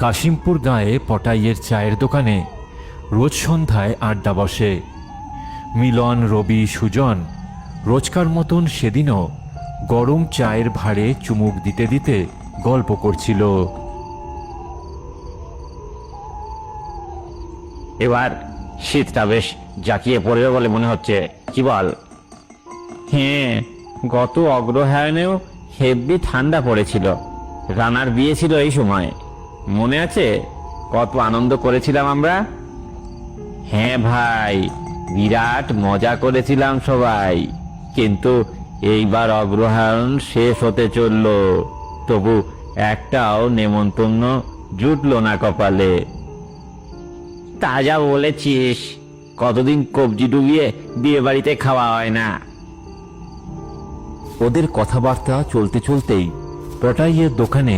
কাশিমপুর গাঁয়ে পটাইয়ের চায়ের দোকানে রোজ সন্ধ্যায় আড্ডা বসে। মিলন, রবি, সুজন রোজকার মতন সেদিনও গরম চায়ের ভাঁড়ে চুমুক দিতে দিতে গল্প করছিল। এবার শীতটা বেশ জাঁকিয়ে পড়বে বলে মনে হচ্ছে, কি বল? হ্যাঁ, গত অগ্রহায়ণেও হেব্বি ঠান্ডা পড়েছিল। রানার বিয়ে ছিল এই সময়, মনে আছে কত আনন্দ করেছিলাম আমরা? হ্যাঁ ভাই, বিরাট মজা করেছিলাম সবাই। কিন্তু এইবার অগ্রহায়ণ শেষ হতে চলল, তবু একটাও নেমন্তন্ন জুটলো না কপালে। তা যা বলেছিস, কতদিন কবজি ডুবিয়ে বিয়ে বাড়িতে খাওয়া হয় না। ওদের কথাবার্তা চলতে চলতেই পটাইয়ের দোকানে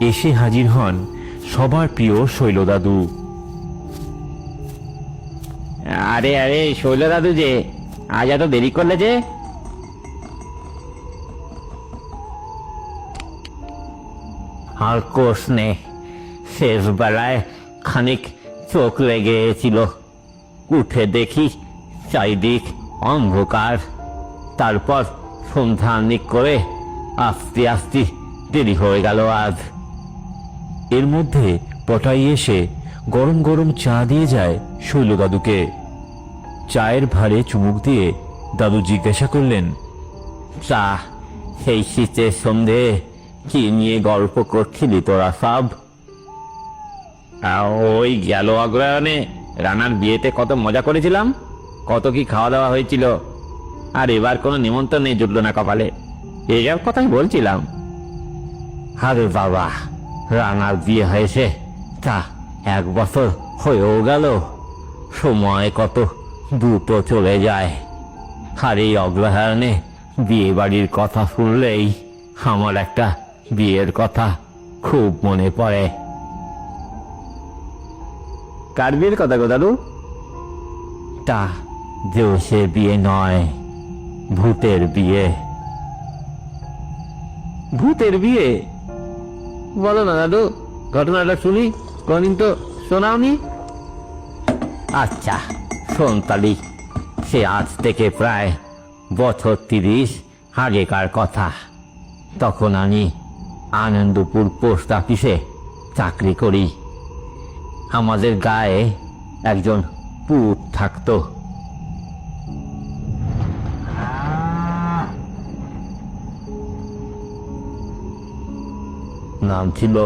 এসে হাজির হন সবার প্রিয় শৈল দাদু। আরে আরে, শৈল দাদু যে, আজ এত দেরি করলে যে? আর কোষ নে, শেষ বেলায় খানিক চোখ লেগেছিল। উঠে দেখি চারিদিক অন্ধকার, তারপর সন্ধ্যানিক করে আস্তে আস্তে দেরি হয়ে গেল আজ। এর মধ্যে পটাই এসে গরম গরম চা দিয়ে যায় শৈল দাদুকে। চায়ের ভাঁড়ে চুমুক দিয়ে দাদু জিজ্ঞাসা করলেন, চা, সেই শীতের সন্ধে কি নিয়ে গল্প করছিলি তোরা সব? ওই গেল অগ্রহায়ণে রানার বিয়েতে কত মজা করেছিলাম, কত কি খাওয়া দাওয়া হয়েছিল, আর এবার কোনো নিমন্ত্রণ নেই, জুটলো না কপালে, এইসব কথাই বলছিলাম। আরে বাবা, রানার বিয়ে হয়েছে তা 1 বছর হয়েও গেল। সময় কত দ্রুত চলে যায়। আর এই অগ্রহায়ণে বিয়ে বাড়ির কথা শুনলেই আমার একটা বিয়ের কথা খুব মনে পড়ে। কার বিয়ের কথা গো দাদু? তা দেশের বিয়ে নয়, ভূতের বিয়ে। ভূতের বিয়ে? বলো না দাদু, ঘটনাটা শুনি, কোনদিন তো শোনাওনি। আচ্ছা শোন তালি, সে আজ থেকে প্রায় বছর 30 আগেকার কথা। তখন আমি আনন্দপুর পোস্ট অফিসে চাকরি করি। আমাদের গায়ে একজন পুত থাকতো। নাম ছিল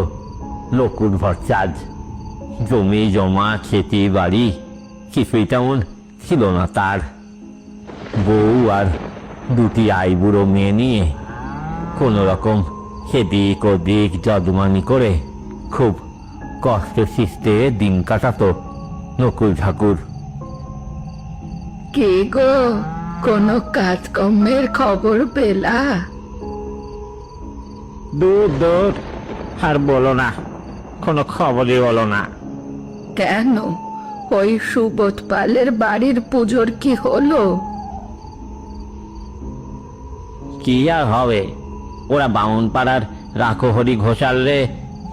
লকুর ভট্টাচার্য। জমি জমা খেতি বাড়ি কিছুই তেমন ছিল না তার। বউ আর 2টি আইবুড়ো মেয়ে নিয়ে কোন রকম এদিক ওদিক যদমানি করে খুব কষ্ট সৃষ্টে দিন কাটাতো নকুল ঠাকুর। কে গো, কোনো কাজকর্মের খবর পেলা? দূর দূর, আর বলো না, কোনো খবরই বলো না। কেন, ওই সুবোধ পালের বাড়ির পুজোর কি হলো? কি আর হবে, ওরা বামুন পাড়ার রাখহরি ঘোষাল রে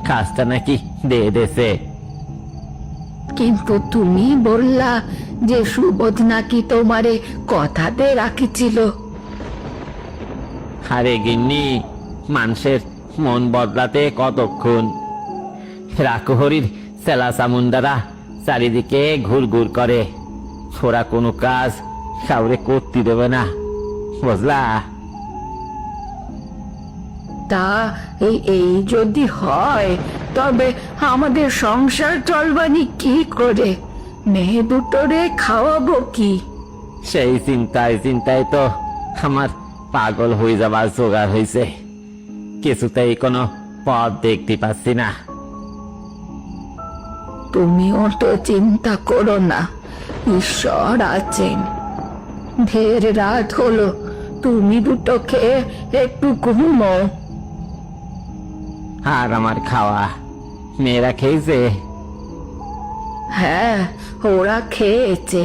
কাজটা নাকি দিয়ে দেছে। কিন্তু তুমি বললা যে সুবোধ নাকি তোমারে কথাতে রাখিছিল। আরে গিন্নি, মানুষের মন বদলাতে কতক্ষণ? রাখহরির সেলা চামুন্ডারা চারিদিকে ঘুরঘুর করে, ওরা কোনো কাজ কাউরে করতে দেবে না, বুঝলা? তা এই যদি হয়, তবে আমাদের সংসার চলবানি কি করে? মেয়ে দুটোরে খাওয়াবো কি? সেই চিন্তায় চিন্তায় তো আমার পাগল হয়ে যাবার জোগাড় হয়েছে। কিছুতেই কোনো পথ দেখতে পাচ্ছি না। তুমিও তো চিন্তা করো না, ঈশ্বর আছেন। ঢের রাত হলো, তুমি দুটো খেয়ে একটু ঘুমো। আর আমার খাওয়া মেয়েরা খেয়েছে? হ্যাঁ, ওরা খেয়েছে।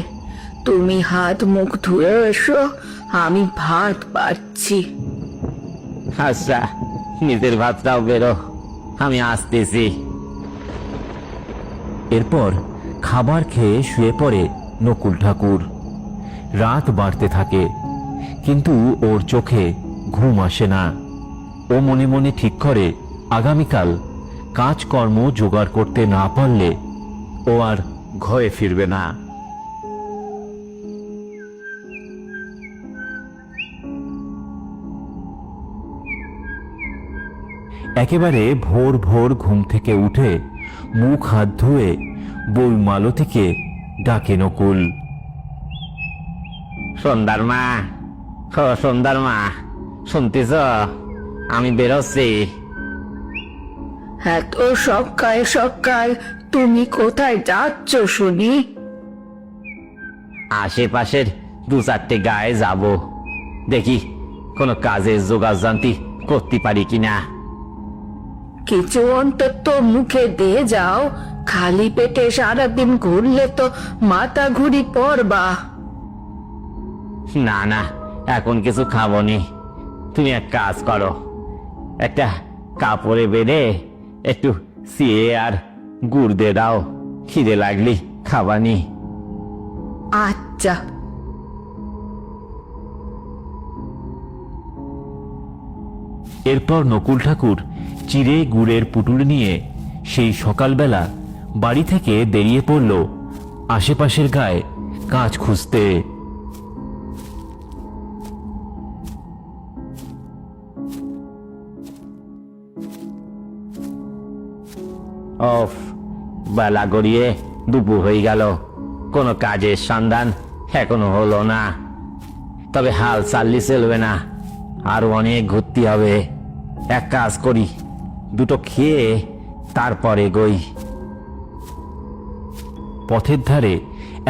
তুমি হাত মুখ ধুয়ে এসো, আমি ভাত বাড়ছি। আচ্ছা, নিজের ভাতটাও বেরো, আমি আসতেছি। এরপর খাবার খেয়ে শুয়ে পড়ে নকুল ঠাকুর। রাত বাড়তে থাকে, কিন্তু ওর চোখে ঘুম আসে না। ও মনে মনে ঠিক করে আগামীকাল কাজকর্ম জোগাড় করতে না পারলে ও আর ঘরে ফিরবে না। একেবারে ভোর ভোর ঘুম থেকে উঠে মুখ হাত ধুয়ে বই মালতীকে ডাকে নকুল। সন্ধ্যার মা, ও সন্ধ্যার মা, শুনতেছ? আমি বেরোচ্ছি। এত সকাল সকাল তুমি কোথায় যাচ্ছ শুনি? আশেপাশের 2-4টে গায়ে যাব, দেখি কোনো কাজের জোগাড় জানতি করতে পারি কিনা। কিছু অন্তত মুখে দিয়ে যাও, খালি পেটে সারাদিন ঘুরলে তো মাথা ঘুরি পড়বা। না না, এখন কিছু খাবো নি। তুমি এক কাজ করো, একটা কাপড়ে বেঁধে একটু সিয়ে আর গুড় দিয়ে দাও, খিদে লাগলি খাবানি। আচ্ছা। এরপর নকুল ঠাকুর চিড়ে গুড়ের পুটুল নিয়ে সেই সকালবেলা বাড়ি থেকে বেরিয়ে পড়ল আশেপাশের গায়ে কাজ খুঁজতে। ওফ, বেলা গড়িয়ে দুপুর হয়ে গেল, কোনো কাজের সন্ধান এখনো হলো না। তবে হাল চাললি চলবে না, আরো অনেক ঘুরতে হবে। এক কাজ করি, দুটো খেয়ে তারপরে গই। পথের ধারে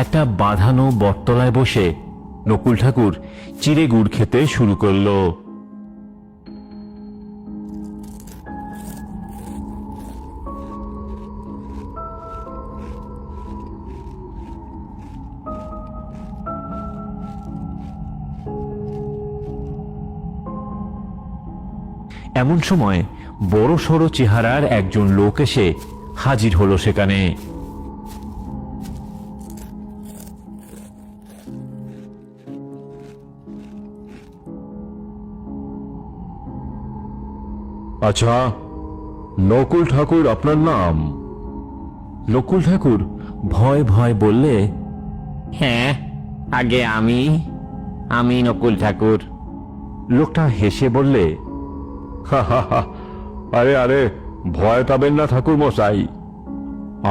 একটা বাঁধানো বটতলায় বসে নকুল ঠাকুর চিড়ে গুড় খেতে শুরু করলো। এমন সময় বড় সড়ো চেহারার একজন লোক এসে হাজির হলো সেখানে। আচ্ছা, নকুল ঠাকুর আপনার নাম? নকুল ঠাকুর ভয় ভয় বললে, হ্যাঁ, আগে আমি নকুল ঠাকুর। লোকটা হেসে বললে, আরে আরে, ভয় পাবেন না ঠাকুর মশাই।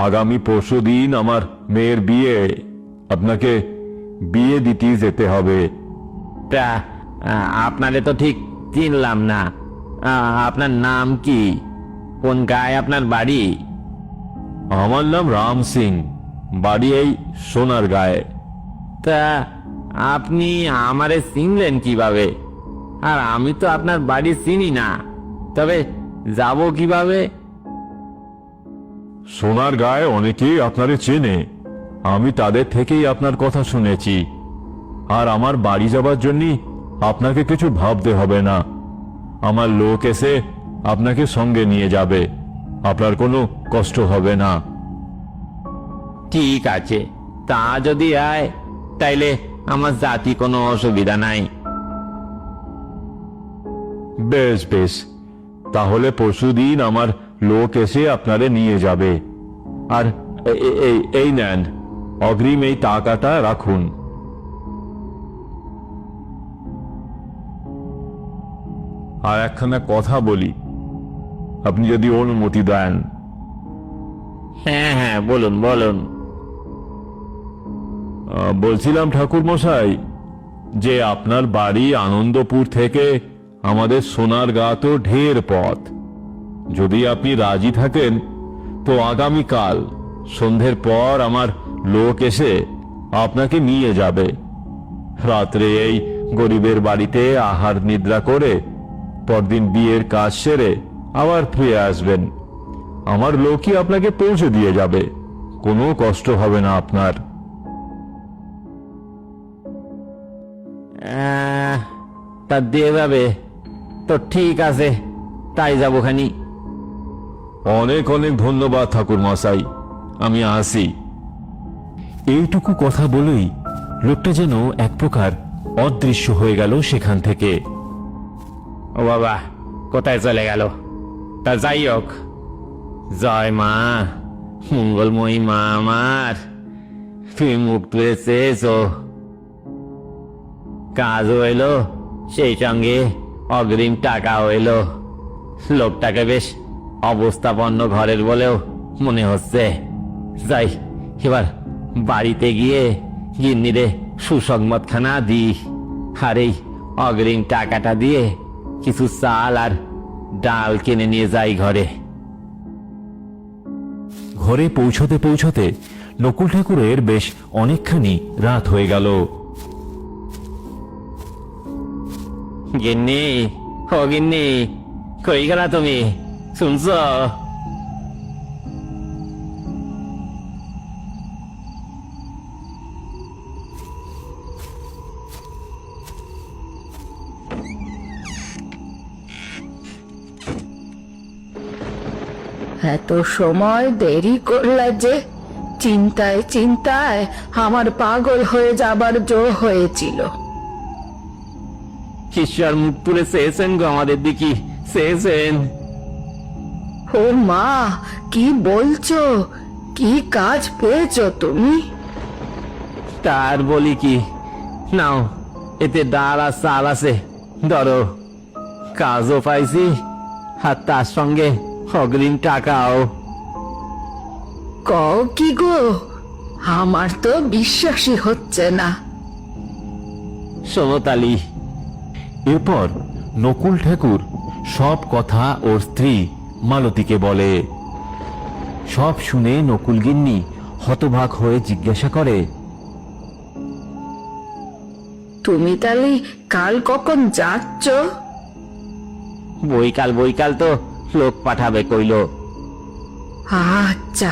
আগামী পরশুদিন আমার মেয়ের বিয়ে, আপনাকে বিয়ে দিতে যেতে হবে। তা আপনারে তো ঠিক চিনলাম না। আপনার নাম কি? কোন গায়ে আপনার বাড়ি? আমার নাম রাম সিং, বাড়ি এই সোনার গায়ে। তা আপনি আমারে চিনলেন কিভাবে? আর আমি তো আপনার বাড়ি চিনি না, তবে যাব কিভাবে? সোনার গায়ে অনেকেই আপনারে চেনে, আমি তাদের থেকেই আপনার কথা শুনেছি। আর আমার বাড়ি যাবার জন্য আপনাকে কিছু ভাবতে হবে না, আমার লোক এসে আপনাকে সঙ্গে নিয়ে যাবে, আপনার কোনো কষ্ট হবে না। ঠিক আছে, তা যদি আয় তাইলে আমার জাতি কোনো অসুবিধা নাই। বেশ বেশ, তাহলে পরশুদিন আমার লোক এসে আপনারে নিয়ে যাবে। আর এই নেন, অগ্রিম এই টাকাটা রাখুন। আর একখানা কথা বলি, আপনি যদি অনুমতি দেন। হ্যাঁ হ্যাঁ, বলুন বলুন। বলছিলাম ঠাকুর মশাই, যে আপনার বাড়ি আনন্দপুর থেকে আমাদের সোনারগা তো ঢের পথ। যদি আপনি রাজি থাকেন তো আগামীকাল সন্ধ্যের পর আমার লোক এসে আপনাকে নিয়ে যাবে। রাত্রে এই গরিবের বাড়িতে আহার নিদ্রা করে পরদিন বিয়ের কাজ সেরে আবার ফিরে আসবেন। আমার লোকই আপনাকে পৌঁছে দিয়ে যাবে, কোনো কষ্ট হবে না আপনার। তা দেবে তো, ঠিক আছে, তাই যাবো খানি। অনেক অনেক ধন্যবাদ ঠাকুর মশাই, আমি আসি। এইটুকু কথা বলেই লোকটা যেন এক প্রকার অদৃশ্য হয়ে গেল সেখান থেকে। ও বাবা, কোথায় চলে গেল? তা যাই হোক, জয় মা, মঙ্গলময়ী মা আমার, তুমি মুখ তুলে চেয়েছো, কাজও এলো, সেই সঙ্গে অগ্রিম টাকাও এলো। লোকটাকে বেশ অবস্থাপন্ন ঘরের বলেও মনে হচ্ছে। যাই, এবার বাড়িতে গিয়ে গিন্নিরে সুসংবাদখানা দিই, আর এই অগ্রিম টাকাটা দিয়ে কিছু চাল আর ডাল কিনে নিয়ে যাই ঘরে। ঘরে পৌঁছতে পৌঁছতে নকুল ঠাকুরের বেশ অনেকখানি রাত হয়ে গেল। গিন্নি, ও গিন্নি, কই গেলা তুমি? শুনছ? এত সময় দেরি করলা যে? চিন্তায় চিন্তায় আমার পাগল হয়ে যাবার জো হয়েছিল। ঈশ্বর মুখ তুলে চেয়েছেন গো আমাদের দিকে, চেয়েছেন। ও মা, কি বলছো? কি কাজ পেয়েছো তুমি? তার বলি কি, নাও, এতে ডাল আর চাল আছে, ধরো। কাজও পাইছি, আর তার সঙ্গে অগ্রিম টাকাও। কও কি গো? আমার তো বিশ্বাসই হচ্ছে না। সোনতালি, এরপর নকুল ঠাকুর সব কথা ওর স্ত্রী মালতীকে বলে। সব শুনে নকুল গিন্নি হতবাক হয়ে জিজ্ঞাসা করে, তুমি তাহলে কাল কখন যাচ্ছ? বইকাল তো লোক পাঠাবে কইল। আচ্ছা,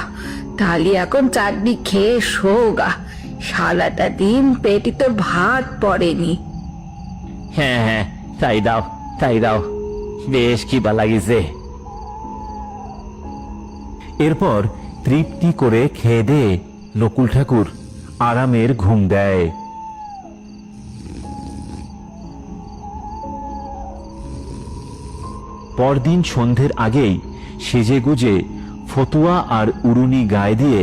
তাহলে এখন চাটনি খেয়ে শোগা। সারাটা দিন পেটে তো ভাত পড়েনি। হ্যাঁ হ্যাঁ, তাই দাও, তাই দাও, বেশ খিদা লাগিছে। এরপর তৃপ্তি করে খেয়ে দিয়ে নকুল ঠাকুর আরামের ঘুম দেয়। পরদিন সন্ধ্যের আগেই সেজে গুজে ফতুয়া আর উড়ুনি গায়ে দিয়ে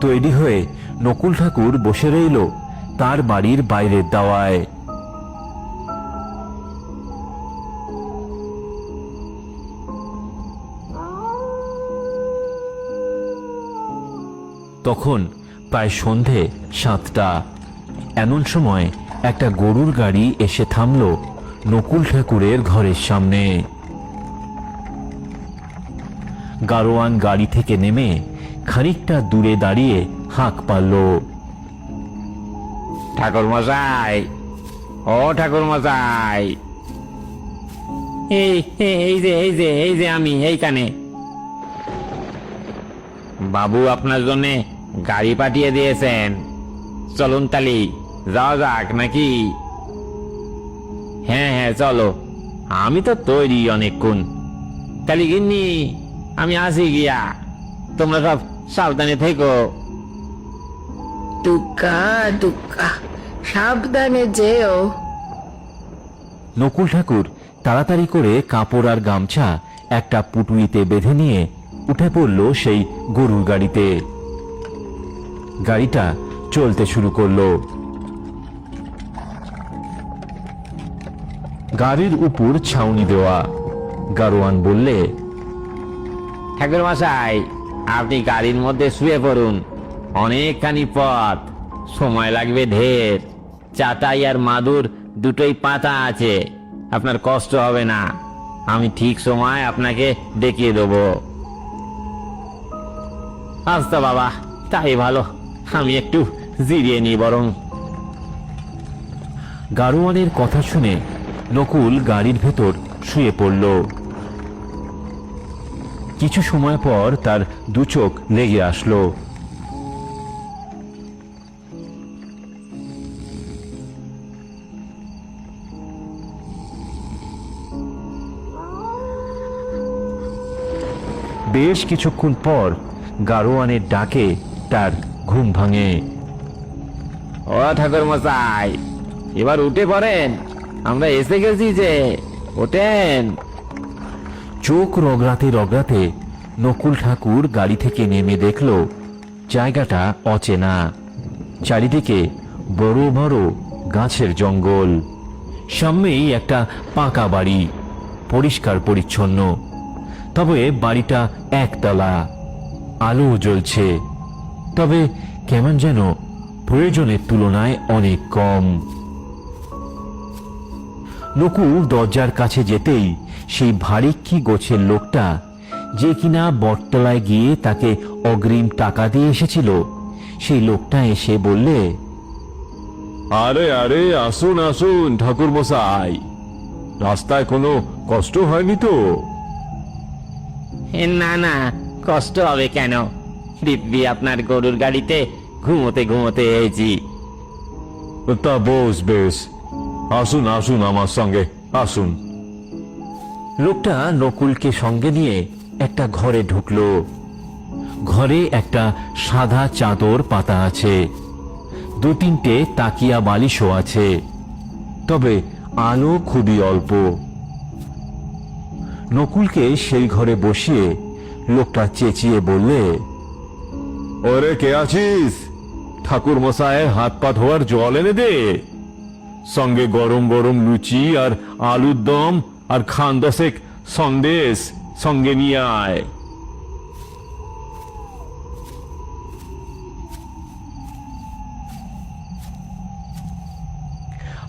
তৈরি হয়ে নকুল ঠাকুর বসে রইল তার বাড়ির বাইরের দাওয়ায়। তখন প্রায় সন্ধে 7টা। এমন সময় একটা গরুর গাড়ি এসে থামল নকুল ঠাকুরের ঘরের সামনে। গাড়োয়ান গাড়ি থেকে নেমে খানিকটা দূরে দাঁড়িয়ে হাঁক পারল, ঠাকুর মশাই, ও ঠাকুর মশাই, এই যে আমি এইখানে। বাবু আপনার জন্য গাড়ি পাঠিয়ে দিয়েছেন, চলুন তালি যাওয়া যাক নাকি? হ্যাঁ হ্যাঁ, চলো, আমি তো তৈরি অনেকক্ষণ। তালি গিন্নি, আমি আসি গিয়া, তোমরা সব সাবধানে থেকো। দুগ্গা দুগ্গা, সাবধানে যেও। নকুল ঠাকুর তাড়াতাড়ি করে কাপড় আর গামছা একটা পুটুলিতে বেঁধে নিয়ে উঠে পড়ল সেই গরুর গাড়িতে। গাড়িটা চলতে শুরু করলো। গাড়ির উপর ছাউনি দেওয়া। গাড়োয়ান বললে, ঠাকুর মশাই, আপনি গাড়ির মধ্যে শুয়ে পড়ুন, অনেকখানি পথ, সময় লাগবে ঢের। চাটাই আর মাদুর দুটোই পাতা আছে, আপনার কষ্ট হবে না। আমি ঠিক সময় আপনাকে দেখিয়ে দেবো। আচ্ছা বাবা, তাই ভালো, আমি একটু জিরিয়ে নিই বরং। গাড়োয়ানের কথা শুনে নকুল গাড়ির ভেতর শুয়ে পড়ল। কিছু সময় পর তার দু চোখ লেগে আসলো। বেশ কিছুক্ষণ পর গাড়োয়ানের ডাকে তার ঘুম ভাঙে। ও ঠাকুর মশাই, এবার উঠে পড়েন, আমরা এসে গেছি যে, ওঠেন। চোখ রগড়াতে রগড়াতে নকুল ঠাকুর গাড়ি থেকে নেমে দেখল জায়গাটা অচেনা। চারিদিকে বড় বড় গাছের জঙ্গল, সামনেই একটা পাকা বাড়ি, পরিষ্কার পরিচ্ছন্ন। তবে বাড়িটা একতলা, আলো জ্বলছে, তবে কেমন যেন প্রয়োজনের তুলনায় অনেক কম। নকুল দরজার কাছে যেতেই সেই ভারিক্কি গোছের লোকটা, যে কিনা বটতলায় গিয়ে তাকে অগ্রিম টাকা দিয়ে এসেছিল, সেই লোকটা এসে বললে, আরে আরে, আসুন আসুন ঠাকুর মশাই, রাস্তায় কোনো কষ্ট হয়নি তো? না না, কষ্ট হবে কেন? দিব্যি আপনার গরুর গাড়িতে ঘুমোতে ঘুমোতে এসেছি। তা বেশ বেশ, আসুন আসুন আমার সঙ্গে আসুন। লোকটা নকুলকে সঙ্গে নিয়ে একটা ঘরে ঢুকলো। ঘরে একটা সাদা চাদর পাতা আছে, দু তিনটে তাকিয়া বালিশও আছে, তবে আলো খুবই অল্প। নকুলকে সেই ঘরে বসিয়ে লোকটা চেঁচিয়ে বললে, ওরে কে আছিস? ঠাকুর মশাইয়ের হাত পা ধোয়ার জল এনে দে, সঙ্গে গরম গরম লুচি আর আলুর দম আর খান দশেক সন্দেশ সঙ্গে নিয়ে আয়।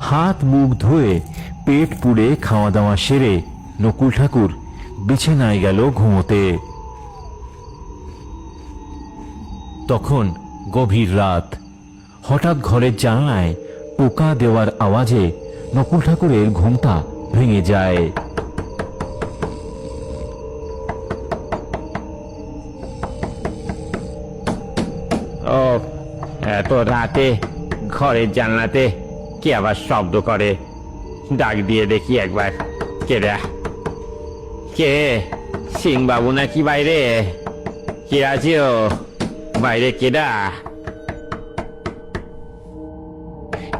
হাত মুখ ধুয়ে পেট পুড়ে খাওয়া দাওয়া সেরে নকুল ঠাকুর বিছানায় গেল ঘুমোতে। তখন গভীর রাত। হঠাৎ ঘরের জানলায় টোকা দেওয়ার আওয়াজে নকুল ঠাকুরের ঘুমটা ভেঙে যায়। ও, এত রাতে ঘরের জানলাতে কে আবার শব্দ করে? ডাক দিয়ে দেখি একবার। কে রে? কে? সিং বাবু নাকি বাইরে? কে আছে ও বাইরে? কেডা?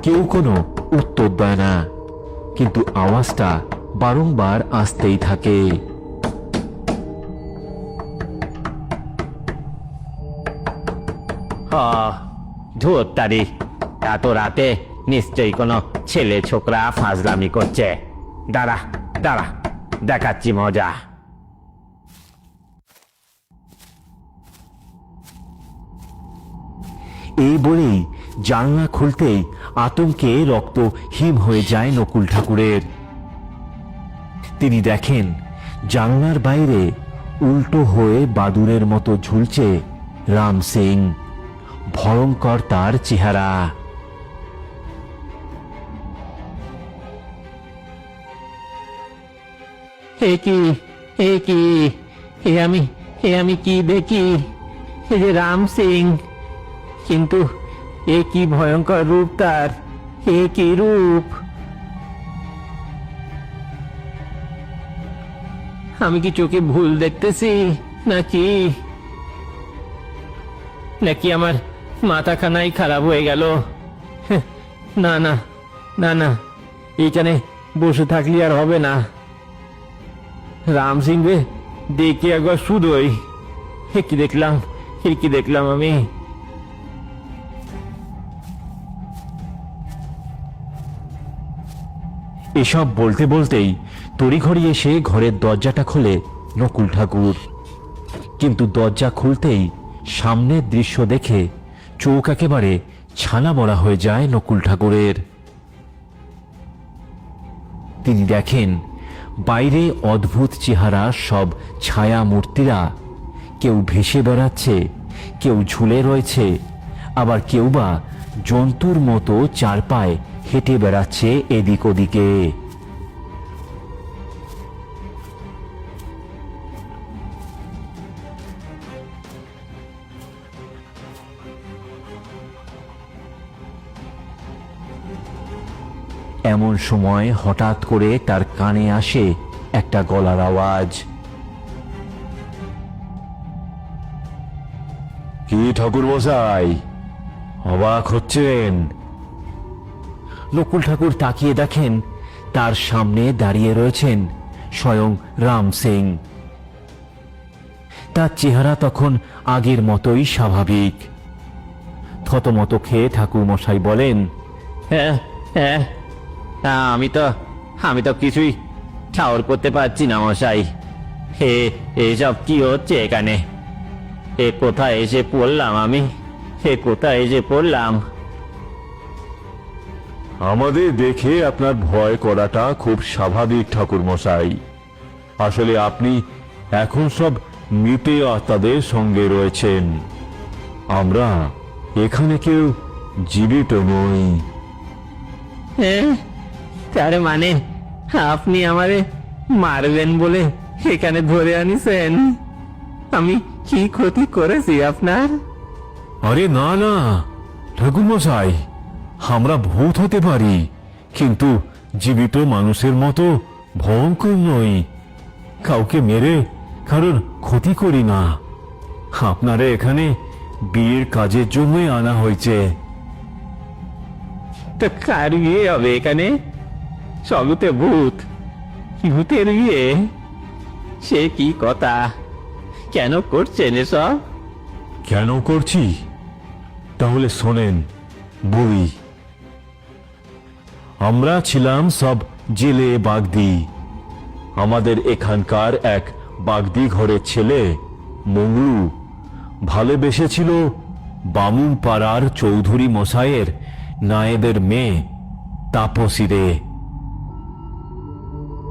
কেউ কোনো উত্তর দেয় না, কিন্তু আওয়াজটা বারংবার আসতেই থাকে। ধুর তারি, এত রাতে নিশ্চয়ই কোনো ছেলে ছোকরা ফাজলামি করছে। দাঁড়া দাঁড়া, দেখাচ্ছি মজা। এই বলেই জানলা খুলতেই আতঙ্কে রক্ত হিম হয়ে যায় নকুল ঠাকুরের। তিনি দেখেন জানলার বাইরে উল্টো হয়ে বাদুরের মতো ঝুলছে রাম সিং। ভয়ঙ্কর তার চেহারা। এ কি, এ কি, এ আমি কি দেখি? এ যে রাম সিং, কিন্তু এ কি ভয়ঙ্কর রূপ তার! এ কি রূপ! আমি কি চোখে ভুল দেখতেছি নাকি নাকি আমার মাথাখানাই খারাপ হয়ে গেল? না না না না, এইখানে বসে থাকলে আর হবে না। রাম সিং রে দেখে একবার শুধুই কি দেখলাম, কি দেখলাম আমি! এসব বলতে বলতেই তড়িঘড়ি এসে ঘরের দরজাটা খোলে নকুল ঠাকুর। কিন্তু দরজা খুলতেই সামনের দৃশ্য দেখে চোখ একেবারে ছানা বড়া হয়ে যায় নকুল ঠাকুরের। তিনি দেখেন বাইরে অদ্ভুত চেহারা সব ছায়া মূর্তিরা, কেউ ভেসে বেড়াচ্ছে, কেউ ঝুলে রয়েছে, আবার কেউ বা জন্তুর মতো চার পায়ে হেঁটে বেড়াচ্ছে এদিক ওদিকে। এমন সময় হঠাৎ করে তার কানে আসে একটা গলার আওয়াজ। কি ঠাকুর মশাই, অবাক হচ্ছেন? নকুল ঠাকুর তাকিয়ে দেখেন তার সামনে দাঁড়িয়ে রয়েছেন স্বয়ং রাম সিং। তার চেহারা তখন আগের মতোই স্বাভাবিক। থতমত খেয়ে ঠাকুর মশাই বলেন, হ্যাঁ হ্যাঁ, আমি তো কিছুই ঠাউর করতে পারছি না মশাই। এসব কি হচ্ছে এখানে? কোথায় এসে পড়লাম আমি? কোথায় এসে পড়লাম? আমাদের দেখে আপনার ভয় করাটা খুব স্বাভাবিক ঠাকুর মশাই। আসলে আপনি এখন সব মৃত আত্মাদের সঙ্গে রয়েছেন। আমরা এখানে কেউ জীবিত নই। তার মানে আপনি আমারে মারবেন বলে এখানে ধরে আনিছেন? আমি কি ক্ষতি করেছি আপনার? আরে না না ঠাকুর মশাই, আমরা ভূত হতে পারি, কিন্তু জীবিত মানুষের মতো ভয়ঙ্কর নই। কাউকে মেরে কারোর ক্ষতি করি না। আপনারা এখানে বিয়ের কাজের জন্যই আনা হয়েছে। তো কার বিয়ে হবে এখানে? সবতে ভূত, ভূতের বিয়ে? সে কি কথা? কেন করছেন এসব? কেন করছি? তাহলে শোনেন বলি। আমরা ছিলাম সব জেলে বাগদি। আমাদের এখানকার এক বাগদি ঘরের ছেলে মংলু ভালোবেসেছিল বামুন পাড়ার চৌধুরী মশাইয়ের নায়েবের মেয়ে তাপসীরে।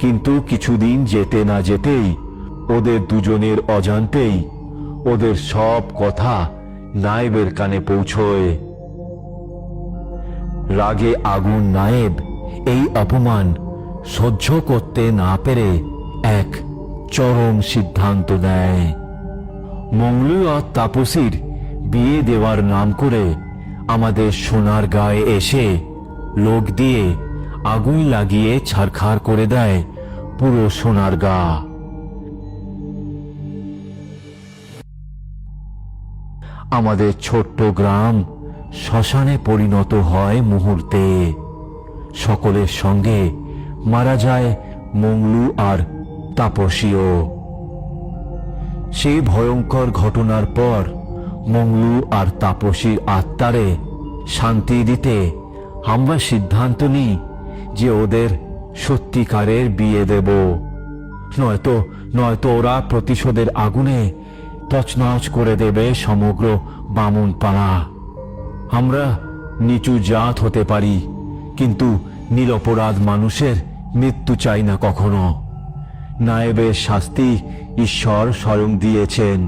কিন্তু কিছুদিন যেতে না যেতেই ওদের দুজনের অজান্তেই ওদের সব কথা নায়েবের কানে পৌঁছয়। রাগে আগুন নায়েব এই অপমান সহ্য করতে না পেরে এক চরম সিদ্ধান্ত নেয়। মংলু আর তাপসীর বিয়ে দেওয়ার নাম করে আমাদের সোনার গায়ে এসে লোক দিয়ে আগুন লাগিয়ে ছারখার করে দেয় পুরো সোনার গা। আমাদের ছোট্ট গ্রাম শ্মশানে পরিণত হয় মুহূর্তে। সকলের সঙ্গে মারা যায় মংলু আর তাপসীও। সেই ভয়ঙ্কর ঘটনার পর মংলু আর তাপসীর আত্মারে শান্তি দিতে আমরা সিদ্ধান্ত নিই যে ওদের সত্যিকারের বিয়ে দেব, নয়তো ওরা প্রতিশোধের আগুনে তছনছ করে দেবে সমগ্র বামুন পাড়া। আমরা নিচু জাত হতে পারি, কিন্তু নিরপরাধ মানুষের মৃত্যু চাই না কখনো। নায়েবের শাস্তি ঈশ্বর স্বয়ং দিয়েছেন।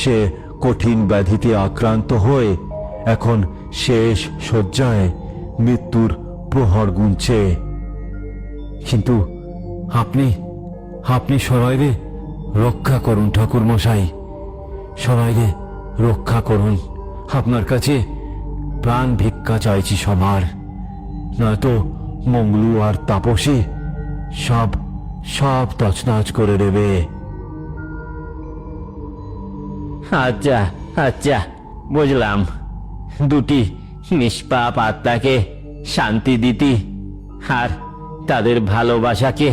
সে কঠিন ব্যাধিতে আক্রান্ত হয়ে এখন শেষ শয্যায় মৃত্যুর প্রহর গুনছে। কিন্তু আপনি সরাইরে রক্ষা করুন ঠাকুর মশাই, সরাইরে রক্ষা করুন। আপনার কাছে প্রাণ ভিক্ষা চাইছি সবার, নয়তো মংলু আর তাপসী সব তছনছ করে দেবে। আচ্ছা আচ্ছা, বুঝলাম। দুটি নিষ্পাপ আত্মাকে শান্তি দিতি আর তাদের ভালোবাসাকে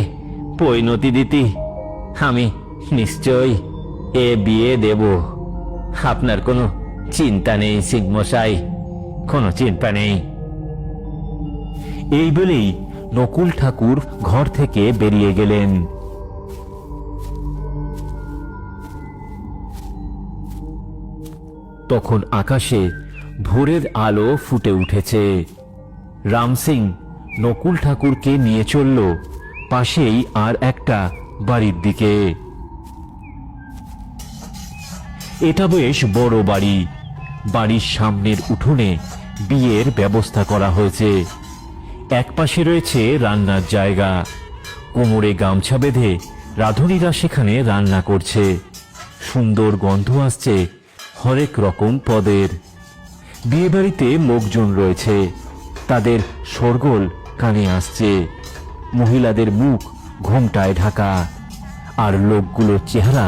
পরিণতি দিতি আমি নিশ্চয়ই এ বিয়ে দেব। আপনার কোনো চিন্তা নেই সিং মশাই, কোনো চিন্তা নেই। এই বলেই নকুল ঠাকুর ঘর থেকে বেরিয়ে গেলেন। তখন আকাশে ভোরের আলো ফুটে উঠেছে। রাম সিং নকুল ঠাকুরকে নিয়ে চলল পাশেই আর একটা বাড়ির দিকে। এটা বেশ বড় বাড়ি। বাড়ির সামনের উঠোনে বিয়ের ব্যবস্থা করা হয়েছে। এক পাশে রয়েছে রান্নার জায়গা। কোমরে গামছা বেঁধে রাঁধুনিরা সেখানে রান্না করছে। সুন্দর গন্ধ আসছে হরেক রকম পদের। বিয়ে বাড়িতে লোকজন রয়েছে, তাদের শোরগোল কানে আসছে। মহিলাদের মুখ ঘোমটায় ঢাকা, আর লোকগুলোর চেহারা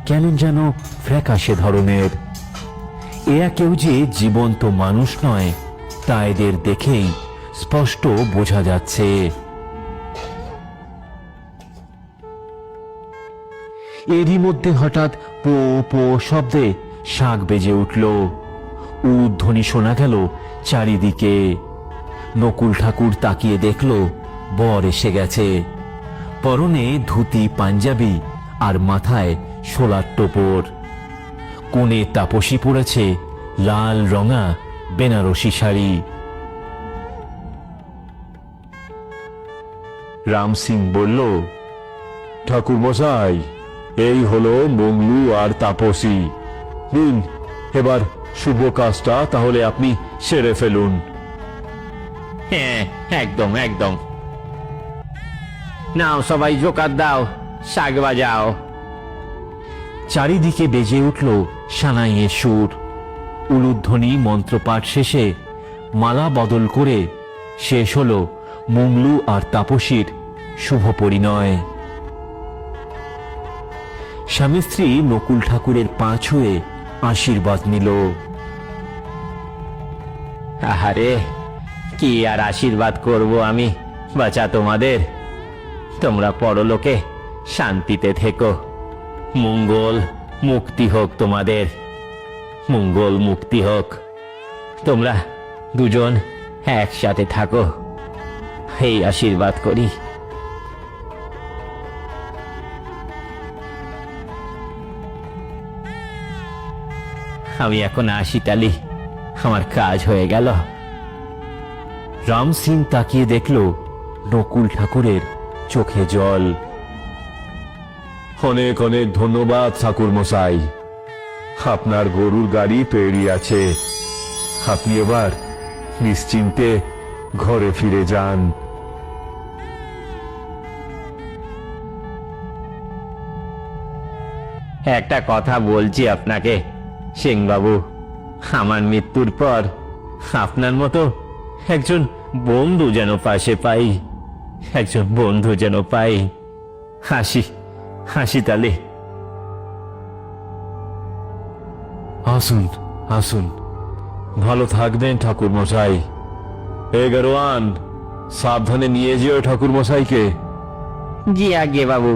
কেমন যেন ফ্যাকাশে ধরনের। এরা কেউ যে জীবন্ত মানুষ নয় তা এদের দেখেই স্পষ্ট বোঝা যাচ্ছে। এরই মধ্যে হঠাৎ পো পো শব্দে শাঁখ বেজে উঠল। উলুধ্বনি শোনা গেল চারিদিকে। নকুল ঠাকুর তাকিয়ে দেখল বর এসে গেছে। পরনে ধুতি পাঞ্জাবি আর মাথায় শোলার টোপর। কোণে তাপসী পরেছে লাল রঙা বেনারসি শাড়ি। রাম সিং বলল, ঠাকুর মশাই, এই হলো মংলু আর তাপসী। নিন, এবার শুভ কাজটা তাহলে আপনি সেরে ফেলুন। হ্যাঁ, একদম একদম। নাও সবাই জোকার দাও, শাক বাজাও। চারিদিকে বেজে উঠল সানাইয়ের সুর। উলুধ্বনি মন্ত্রপাঠ শেষে মালা বদল করে শেষ হল মংলু আর তাপসীর শুভ পরিণয়। স্বামী স্ত্রী নকুল ঠাকুরের পা ছুঁয়ে আশীর্বাদ নিল। আহারে, কি আর আশীর্বাদ করব আমি বাছা তোমাদের। তোমরা পরলোকে শান্তিতে থেকো। মঙ্গল মুক্তি হোক তোমাদের, মঙ্গল মুক্তি হোক। তোমরা দুজন একসাথে থাকো, এই আশীর্বাদ করি। আমি এখন আসি তালি, আমার কাজ হয়ে গেল। রাম সিং তাকিয়ে দেখল নকুল ঠাকুরের চোখে জল। অনেক অনেক ধন্যবাদ ঠাকুর মশাই। আপনার গরুর গাড়ি তৈরি আছে। আপনি এবার নিশ্চিন্তে ঘরে ফিরে যান। একটা কথা বলছি আপনাকে সিংবাবু, আমার মৃত্যুর পর আপনার মতো একজন বন্ধু যেন পাশে পাই, একজন বন্ধু যেন পাই। হাসি হাসি তালে। আসুন আসুন, ভালো থাকবেন ঠাকুর মশাই। এ গারোয়ান, সাবধানে নিয়ে যেও ঠাকুর মশাইকে। জি আগে বাবু।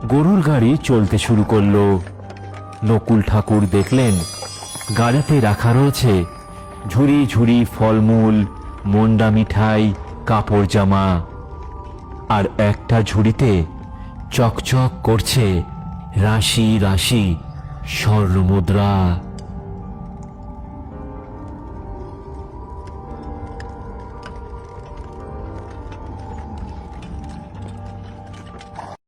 গরুর গাড়ি চলতে শুরু করলো। নকুল ঠাকুর দেখলেন গাড়িতে রাখা রয়েছে ঝুড়ি ঝুড়ি ফলমূল, মন্ডা মিঠাই, কাপড় জামা। আর একটা ঝুড়িতে চকচক করছে রাশি রাশি স্বর্ণ মুদ্রা।